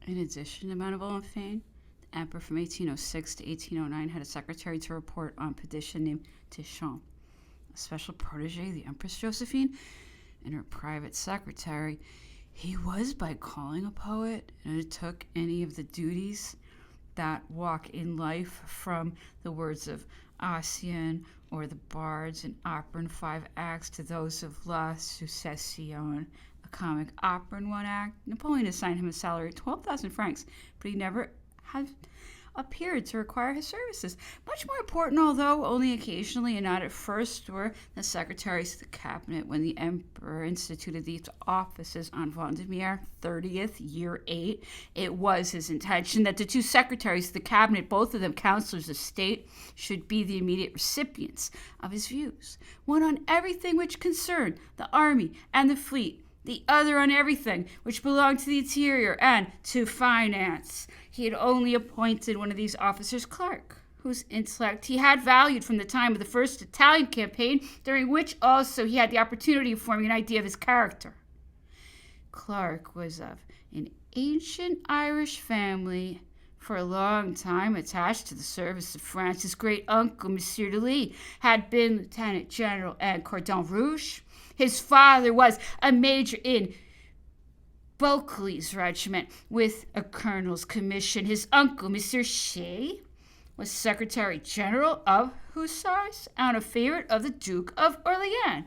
In addition to benevolent the emperor from 1806 to 1809 had a secretary to report on petition named Tichon, a special protege of the Empress Josephine, and her private secretary. He was, by calling a poet, and it took any of the duties that walk in life from the words of Ossian or the bards in opera in 5 acts to those of La Succession, a comic opera in 1 act. Napoleon assigned him a salary of 12,000 francs, but he never had appeared to require his services. Much more important, although only occasionally and not at first, were the secretaries to the cabinet when the emperor instituted these offices on Vendemiaire 30th, year 8. It was his intention that the two secretaries to the cabinet, both of them counselors of state, should be the immediate recipients of his views, one on everything which concerned the army and the fleet, the other on everything which belonged to the interior and to finance. He had only appointed one of these officers clerk, whose intellect he had valued from the time of the first Italian campaign, during which also he had the opportunity of forming an idea of his character. Clark was of an ancient Irish family, for a long time attached to the service of France. His great-uncle, Monsieur de Lis, had been lieutenant general at Cordon Rouge. His father was a major in Bulkeley's regiment with a colonel's commission. His uncle, Monsieur Shea, was secretary general of Hussars and a favorite of the Duke of Orleans,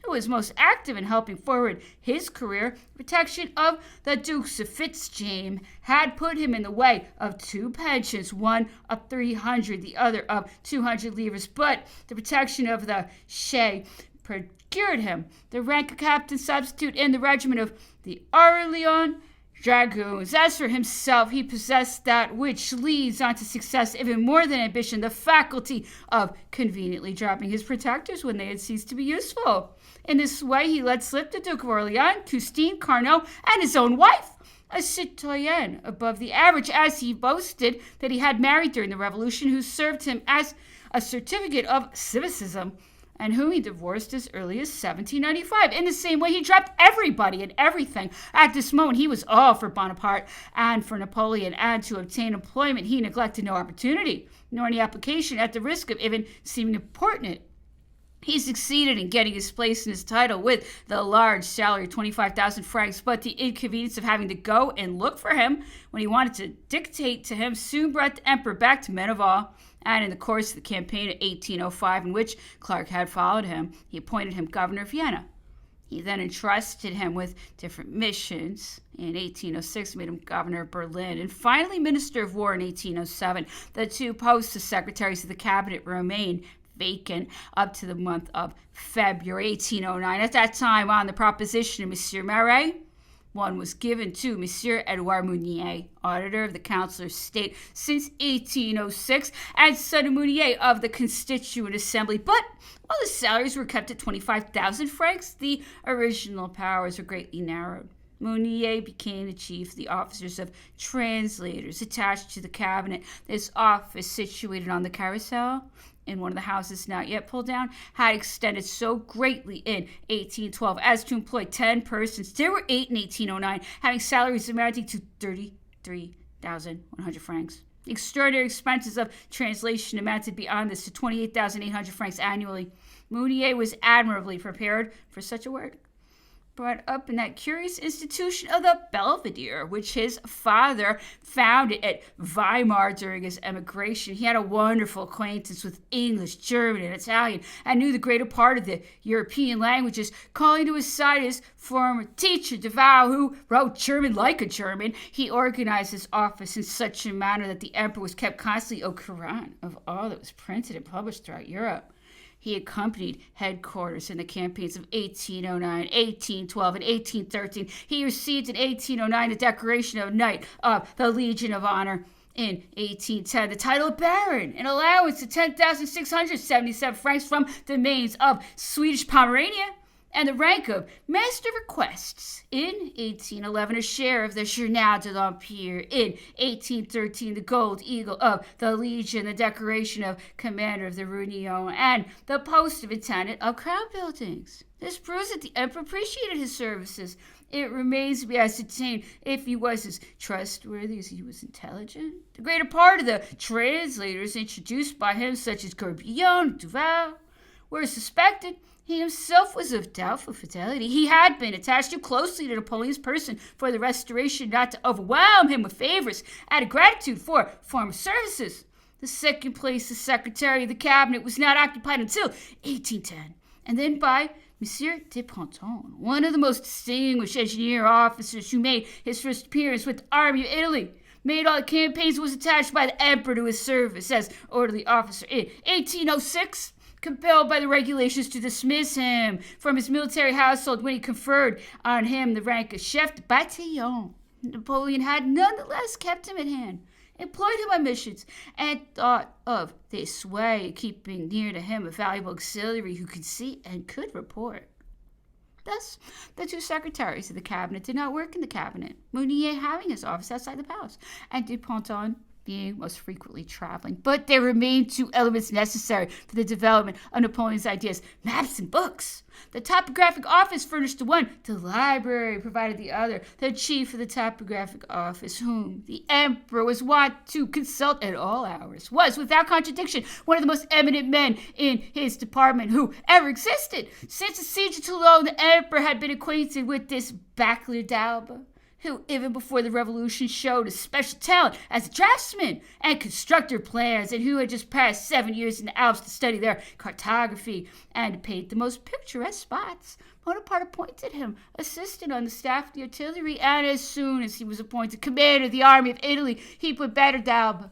who was most active in helping forward his career. Protection of the Dukes of Fitzjames had put him in the way of 2 pensions, one of 300, the other of 200 livres, but the protection of the Shea procured him the rank of captain substitute in the regiment of the Orleans Dragoons. As for himself, he possessed that which leads on to success even more than ambition, the faculty of conveniently dropping his protectors when they had ceased to be useful. In this way, he let slip the Duke of Orleans, Custine, Carnot, and his own wife, a citoyenne above the average, as he boasted that he had married during the Revolution, who served him as a certificate of civicism, and whom he divorced as early as 1795. In the same way, he dropped everybody and everything. At this moment, he was all for Bonaparte and for Napoleon, and to obtain employment, he neglected no opportunity, nor any application, at the risk of even seeming important. He succeeded in getting his place and his title with the large salary of 25,000 francs, but the inconvenience of having to go and look for him when he wanted to dictate to him soon brought the emperor back to Meneval. And in the course of the campaign of 1805, in which Clark had followed him, he appointed him governor of Vienna. He then entrusted him with different missions. In 1806, made him governor of Berlin, and finally minister of war in 1807. The 2 posts of secretaries of the cabinet remained vacant up to the month of February 1809. At that time, on the proposition of Monsieur Maret, one was given to Monsieur Edouard Mounier, auditor of the Council of State since 1806, and son of Mounier of the Constituent Assembly. But while the salaries were kept at 25,000 francs, the original powers were greatly narrowed. Mounier became the chief of the officers of translators attached to the cabinet. This office, situated on the Carousel, in one of the houses not yet pulled down, had extended so greatly in 1812 as to employ 10 persons. There were 8 in 1809, having salaries amounting to 33,100 francs. Extraordinary expenses of translation amounted beyond this to 28,800 francs annually. Mounier was admirably prepared for such a work. Brought up in that curious institution of the Belvedere, which his father founded at Weimar during his emigration. He had a wonderful acquaintance with English, German, and Italian, and knew the greater part of the European languages. Calling to his side his former teacher, De Vaux, who wrote German like a German, he organized his office in such a manner that the emperor was kept constantly au courant of all that was printed and published throughout Europe. He accompanied headquarters in the campaigns of 1809, 1812, and 1813. He received in 1809 the decoration of Knight of the Legion of Honor. In 1810, the title of Baron, an allowance of 10,677 francs from the domains of Swedish Pomerania, and the rank of Master of Requests. In 1811, a share of the Journal de l'Empire. In 1813, the Gold Eagle of the Legion, the decoration of Commander of the Réunion, and the post of Intendant of Crown Buildings. This proves that the emperor appreciated his services. It remains to be ascertained if he was as trustworthy as he was intelligent. The greater part of the translators introduced by him, such as Gourbillon, Duval, were suspected. He himself was of doubtful fidelity. He had been attached too closely to Napoleon's person for the Restoration not to overwhelm him with favors out of gratitude for former services. The second place as Secretary of the Cabinet was not occupied until 1810, and then by Monsieur de Ponton, one of the most distinguished engineer officers who made his first appearance with the Army of Italy. Made all the campaigns, was attached by the Emperor to his service as orderly officer in 1806. Compelled by the regulations to dismiss him from his military household when he conferred on him the rank of chef de bataillon, Napoleon had nonetheless kept him at hand, employed him on missions, and thought of this way, keeping near to him a valuable auxiliary who could see and could report. Thus, the two secretaries of the cabinet did not work in the cabinet, Mounier having his office outside the palace, and de Ponton being most frequently traveling. But there remained two elements necessary for the development of Napoleon's ideas: maps and books. The topographic office furnished the one, the library provided the other. The chief of the topographic office, whom the emperor was wont to consult at all hours, was, without contradiction, one of the most eminent men in his department who ever existed. Since the siege of Toulon, the emperor had been acquainted with this Bachelor d'Albe, who, even before the Revolution, showed a special talent as a draftsman and constructor of plans, and who had just passed 7 years in the Alps to study their cartography and to paint the most picturesque spots. Bonaparte appointed him assistant on the staff of the artillery, and as soon as he was appointed commander of the Army of Italy, he put Bachelor d'Albe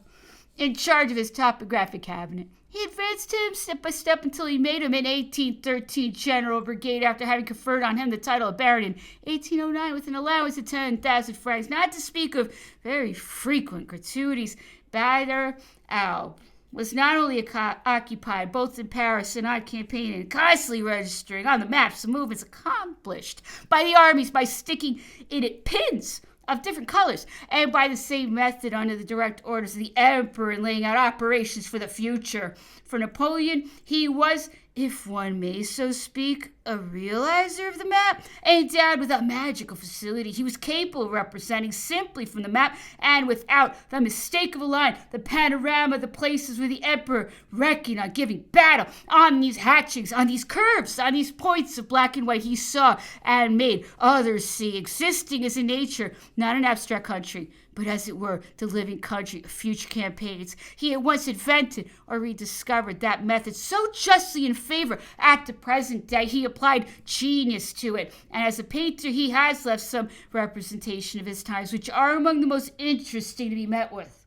in charge of his topographic cabinet. He advanced him step by step until he made him in 1813 General Brigade, after having conferred on him the title of Baron in 1809 with an allowance of 10,000 francs, not to speak of very frequent gratuities. Bachelor d'Albe was not only occupied both in Paris and on campaign and constantly registering on the maps the movements accomplished by the armies by sticking in it pins of different colors, and by the same method under the direct orders of the emperor in laying out operations for the future. For Napoleon, he was, if one may so speak, a realizer of the map, endowed with a magical facility. He was capable of representing simply from the map and without the mistake of a line the panorama of the places where the emperor reckoned on giving battle. On these hatchings, on these curves, on these points of black and white, he saw and made others see, existing as a nature, not an abstract country, but as it were the living country of future campaigns. He at once invented or rediscovered that method so justly in favor at the present day. He applied genius to it, and as a painter he has left some representation of his times which are among the most interesting to be met with.